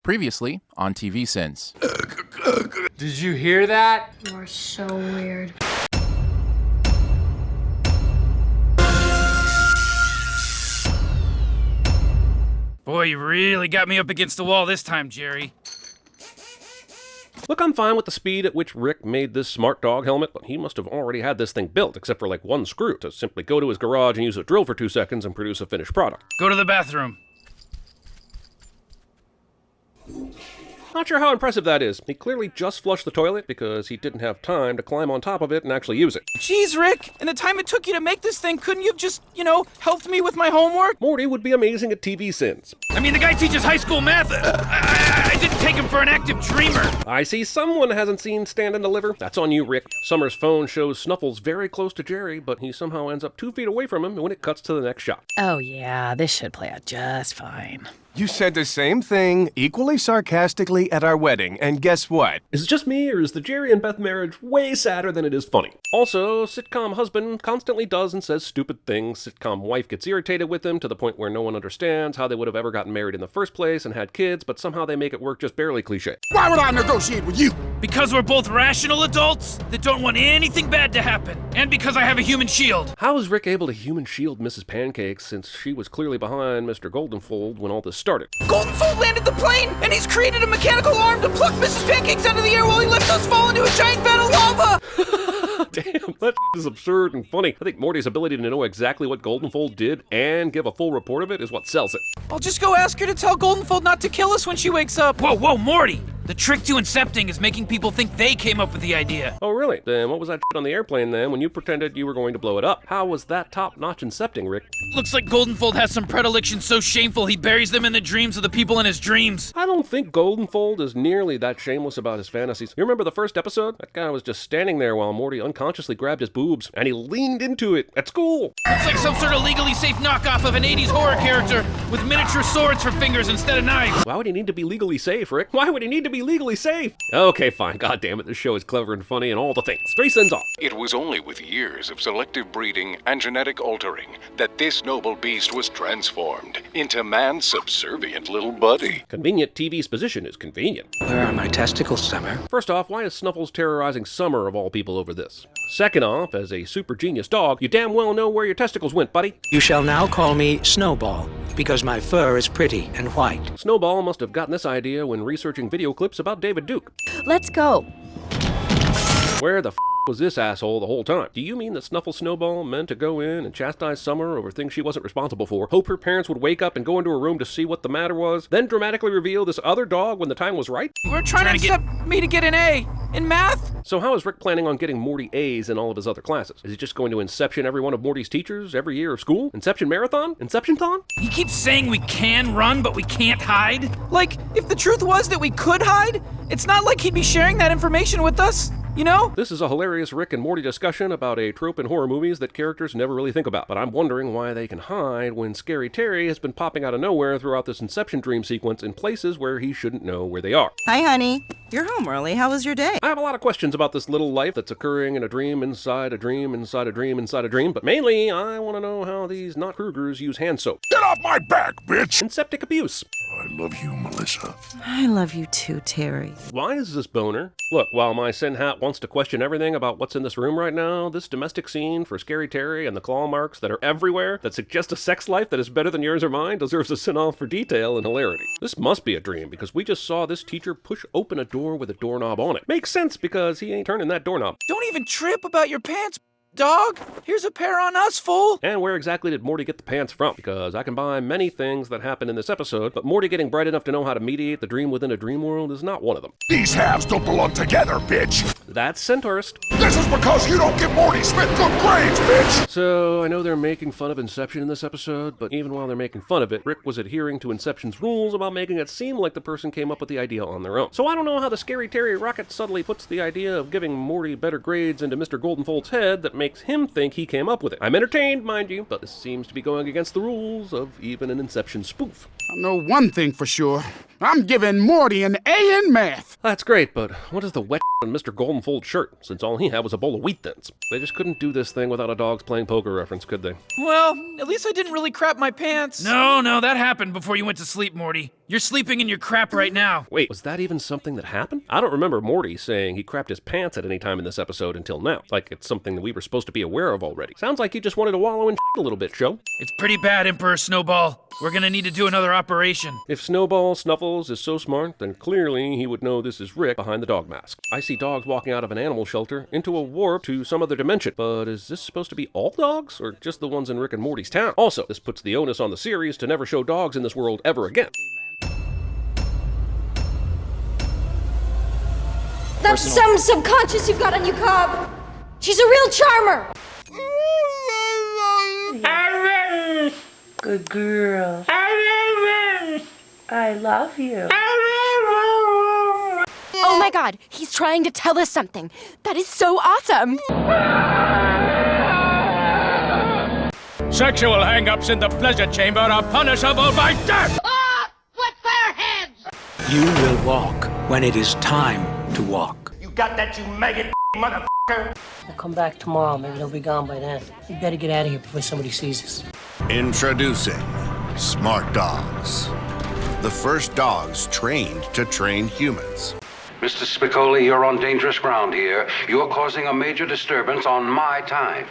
Previously on TVSins. Did you hear that? You're so weird. Boy, you really got me up against the wall this time, Jerry. Look, I'm fine with the speed at which Rick made this smart dog helmet, but he must have already had this thing built, except for like one screw, to simply go to his garage and use a drill for 2 seconds and produce a finished product. Go to the bathroom. Not sure how impressive that is. He clearly just flushed the toilet because he didn't have time to climb on top of it and actually use it. Jeez, Rick, in the time it took you to make this thing, couldn't you have just, helped me with my homework? Morty would be amazing at TVSins. I mean, the guy teaches high school math. I didn't take him for an active dreamer. I see someone hasn't seen Stand and Deliver. That's on you, Rick. Summer's phone shows Snuffles very close to Jerry, but he somehow ends up 2 feet away from him when it cuts to the next shot. Oh yeah, this should play out just fine. You said the same thing, equally sarcastically, at our wedding, and guess what? Is it just me, or is the Jerry and Beth marriage way sadder than it is funny? Also, sitcom husband constantly does and says stupid things. Sitcom wife gets irritated with him to the point where no one understands how they would have ever gotten married in the first place and had kids, but somehow they make it work just barely cliche. Why would I negotiate with you? Because we're both rational adults that don't want anything bad to happen. And because I have a human shield. How is Rick able to human shield Mrs. Pancakes since she was clearly behind Mr. Goldenfold when all this started? Goldenfold landed the plane, and he's created a mechanical arm to pluck Mrs. Pancakes out of the air while he lets us fall into a giant vat of lava! Damn, that is absurd and funny. I think Morty's ability to know exactly what Goldenfold did and give a full report of it is what sells it. I'll just go ask her to tell Goldenfold not to kill us when she wakes up. Whoa, Morty! The trick to incepting is making people think they came up with the idea. Oh, really? Then what was that shit on the airplane then when you pretended you were going to blow it up? How was that top-notch incepting, Rick? Looks like Goldenfold has some predilections so shameful he buries them in the dreams of the people in his dreams. I don't think Goldenfold is nearly that shameless about his fantasies. You remember the first episode? That guy was just standing there while Morty unconsciously grabbed his boobs, and he leaned into it at school. It's like some sort of legally safe knockoff of an 80s horror character with miniature swords for fingers instead of knives. Why would he need to be legally safe, Rick? Why would he need to be legally safe? Okay, fine. God damn it, this show is clever and funny and all the things. 3 cents off. It was only with years of selective breeding and genetic altering that this noble beast was transformed into man's subservient little buddy. Convenient TV's position is convenient. Where are my testicles, Summer? First off, why is Snuffles terrorizing Summer of all people over this? Second off, as a super genius dog, you damn well know where your testicles went, buddy. You shall now call me Snowball, because my fur is pretty and white. Snowball must have gotten this idea when researching video clips about David Duke. Let's go. Where the was this asshole the whole time? Do you mean that Snuffle Snowball meant to go in and chastise Summer over things she wasn't responsible for, hope her parents would wake up and go into her room to see what the matter was, then dramatically reveal this other dog when the time was right? We're trying to get me to get an A in math. So how is Rick planning on getting Morty A's in all of his other classes? Is he just going to Inception every one of Morty's teachers every year of school? Inception Marathon? Inception-thon? He keeps saying we can run, but we can't hide. Like, if the truth was that we could hide, it's not like he'd be sharing that information with us. You know? This is a hilarious Rick and Morty discussion about a trope in horror movies that characters never really think about, but I'm wondering why they can hide when Scary Terry has been popping out of nowhere throughout this Inception dream sequence in places where he shouldn't know where they are. Hi, honey. You're home early. How was your day? I have a lot of questions about this little life that's occurring in a dream inside a dream inside a dream inside a dream, but mainly I want to know how these not Krugers use hand soap. Get off my back, bitch! And septic abuse. I love you, Melissa. I love you too, Terry. Why is this boner? Look, while my sin hat wants to question everything about what's in this room right now, this domestic scene for Scary Terry and the claw marks that are everywhere that suggest a sex life that is better than yours or mine deserves a sin-off for detail and hilarity. This must be a dream because we just saw this teacher push open a door with a doorknob on it. Makes sense because he ain't turning that doorknob. Don't even trip about your pants, dog. Here's a pair on us, fool. And where exactly did Morty get the pants from? Because I can buy many things that happen in this episode, but Morty getting bright enough to know how to mediate the dream within a dream world is not one of them. These halves don't belong together, bitch! That's Centaurist. This is because you don't give Morty Smith good grades, bitch! So, I know they're making fun of Inception in this episode, but even while they're making fun of it, Rick was adhering to Inception's rules about making it seem like the person came up with the idea on their own. So I don't know how the Scary Terry rocket subtly puts the idea of giving Morty better grades into Mr. Goldenfold's head that makes him think he came up with it. I'm entertained, mind you, but this seems to be going against the rules of even an Inception spoof. I know one thing for sure. I'm giving Morty an A in math. That's great, but what is the wet on Mr. Goldenfold's shirt, since all he had was a bowl of wheat thins? They just couldn't do this thing without a dogs playing poker reference, could they? Well, at least I didn't really crap my pants. No, that happened before you went to sleep, Morty. You're sleeping in your crap right now. Wait, was that even something that happened? I don't remember Morty saying he crapped his pants at any time in this episode until now. Like it's something that we were supposed to be aware of already. Sounds like he just wanted to wallow in a little bit, show. It's pretty bad, Emperor Snowball. We're gonna need to do another operation. If Snowball Snuffles is so smart, then clearly he would know this is Rick behind the dog mask. I see dogs walking out of an animal shelter into a warp to some other dimension, but is this supposed to be all dogs, or just the ones in Rick and Morty's town? Also, this puts the onus on the series to never show dogs in this world ever again. That's some subconscious you've got on you, Cobb. She's a real charmer. Good girl. I love you. Oh my God, he's trying to tell us something. That is so awesome. Sexual hang-ups in the pleasure chamber are punishable by death! You will walk when it is time to walk. You got that, you maggot motherfucker! I'll come back tomorrow. Maybe they'll be gone by then. We better get out of here before somebody sees us. Introducing Smart Dogs. The first dogs trained to train humans. Mr. Spicoli, you're on dangerous ground here. You're causing a major disturbance on my time.